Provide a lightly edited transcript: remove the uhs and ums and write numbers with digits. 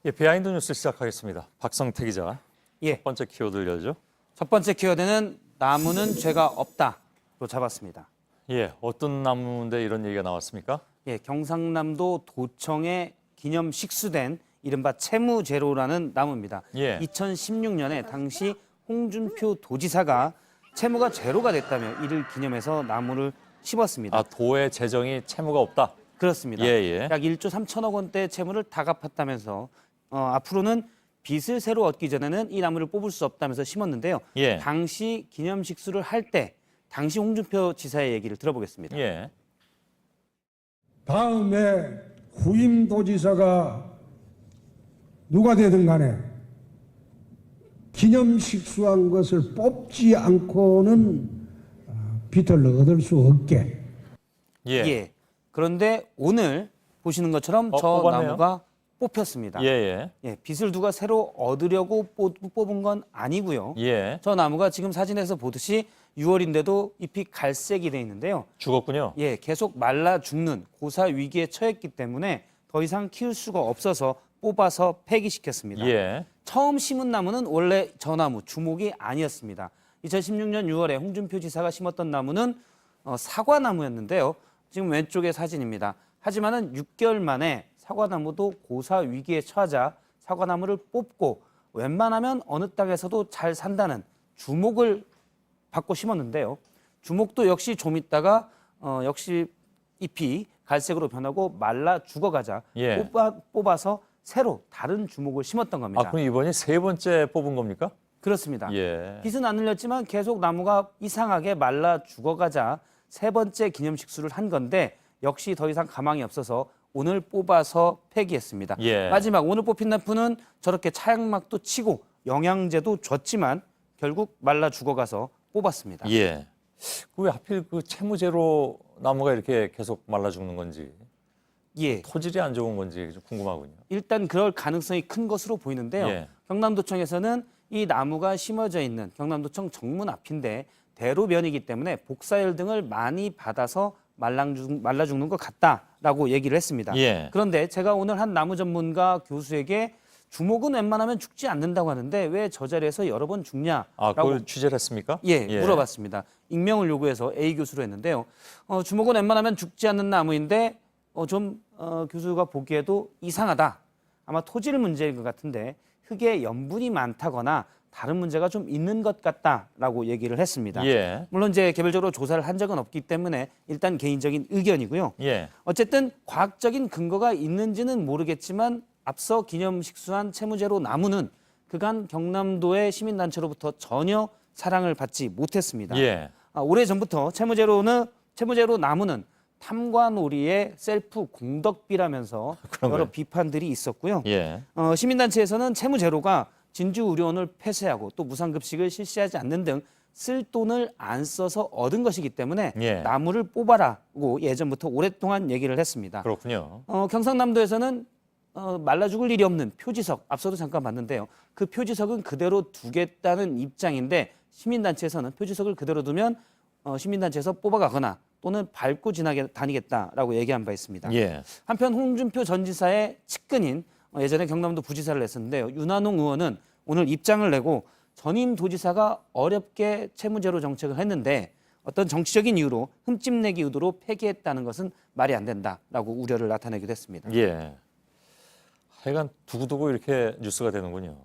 예, 비하인드 뉴스 시작하겠습니다. 박성태 기자. 예, 첫 번째 키워드를 열죠. 첫 번째 키워드는 나무는 죄가 없다로 잡았습니다. 예, 어떤 나무인데 이런 얘기가 나왔습니까? 예, 경상남도 도청에 기념 식수된 이른바 채무제로라는 나무입니다. 예. 2016년에 당시 홍준표 도지사가 채무가 제로가 됐다며 이를 기념해서 나무를 심었습니다. 아, 도의 재정이 채무가 없다. 그렇습니다. 예, 예. 약 1조 3천억 원대 채무를 다 갚았다면서 앞으로는 빚을 새로 얻기 전에는 이 나무를 뽑을 수 없다면서 심었는데요. 예. 당시 기념식수를 할 때 당시 홍준표 지사의 얘기를 들어보겠습니다. 예. 다음에 후임 도지사가 누가 되든 간에 기념식수한 것을 뽑지 않고는 빚을 얻을 수 없게. 예. 예. 그런데 오늘 보시는 것처럼 저 뽑았네요. 나무가 뽑혔습니다. 예, 예, 빚을 누가 새로 얻으려고 뽑은 건 아니고요. 예. 예. 저 나무가 지금 사진에서 보듯이 6월인데도 잎이 갈색이 돼 있는데요. 죽었군요. 예, 계속 말라 죽는 고사 위기에 처했기 때문에 더 이상 키울 수가 없어서 뽑아서 폐기시켰습니다. 예. 처음 심은 나무는 원래 저 나무 주목이 아니었습니다. 2016년 6월에 홍준표 지사가 심었던 나무는 사과나무였는데요. 지금 왼쪽의 사진입니다. 하지만은 6개월 만에 사과나무도 고사 위기에 처하자 사과나무를 뽑고 웬만하면 어느 땅에서도 잘 산다는 주목을 받고 심었는데요. 주목도 역시 좀 있다가 역시 잎이 갈색으로 변하고 말라 죽어가자 예. 뽑아서 새로 다른 주목을 심었던 겁니다. 아, 그럼 이번이 세 번째 뽑은 겁니까? 그렇습니다. 예. 빚은 안 늘렸지만 계속 나무가 이상하게 말라 죽어가자 세 번째 기념식수를 한 건데 역시 더 이상 가망이 없어서 오늘 뽑아서 폐기했습니다. 예. 마지막 오늘 뽑힌 나무는 저렇게 차양막도 치고 영양제도 줬지만 결국 말라 죽어가서 뽑았습니다. 예. 왜 하필 그 채무제로 나무가 이렇게 계속 말라 죽는 건지, 예. 토질이 안 좋은 건지 좀 궁금하군요. 일단 그럴 가능성이 큰 것으로 보이는데요. 예. 경남도청에서는 이 나무가 심어져 있는 경남도청 정문 앞인데 대로변이기 때문에 복사열 등을 많이 받아서 말라 죽는 것 같다라고 얘기를 했습니다. 예. 그런데 제가 오늘 한 나무 전문가 교수에게 주목은 웬만하면 죽지 않는다고 하는데 왜 저 자리에서 여러 번 죽냐라고 아, 그걸 취재를 했습니까? 예, 물어봤습니다. 익명을 요구해서 A 교수로 했는데요. 주목은 웬만하면 죽지 않는 나무인데 교수가 보기에도 이상하다. 아마 토질 문제인 것 같은데 흙에 염분이 많다거나 다른 문제가 좀 있는 것 같다라고 얘기를 했습니다. 예. 물론 이제 개별적으로 조사를 한 적은 없기 때문에 일단 개인적인 의견이고요. 예. 어쨌든 과학적인 근거가 있는지는 모르겠지만 앞서 기념식수한 채무제로 나무는 그간 경남도의 시민단체로부터 전혀 사랑을 받지 못했습니다. 예. 오래전부터 채무제로 나무는 탐관오리의 셀프 공덕비라면서 그런 여러 거예요? 비판들이 있었고요. 예. 시민단체에서는 채무제로가 진주의료원을 폐쇄하고 또 무상급식을 실시하지 않는 등 쓸 돈을 안 써서 얻은 것이기 때문에 예. 나무를 뽑아라고 예전부터 오랫동안 얘기를 했습니다. 그렇군요. 경상남도에서는 말라 죽을 일이 없는 표지석, 앞서도 잠깐 봤는데요. 그 표지석은 그대로 두겠다는 입장인데 시민단체에서는 표지석을 그대로 두면 시민단체에서 뽑아가거나 또는 밟고 다니겠다라고 얘기한 바 있습니다. 예. 한편 홍준표 전 지사의 측근인 예전에 경남도 부지사를 했었는데요. 윤한홍 의원은 오늘 입장을 내고 전임 도지사가 어렵게 채무제로 정책을 했는데 어떤 정치적인 이유로 흠집내기 의도로 폐기했다는 것은 말이 안 된다라고 우려를 나타내기도 했습니다. 예. 하여간 두고두고 이렇게 뉴스가 되는군요.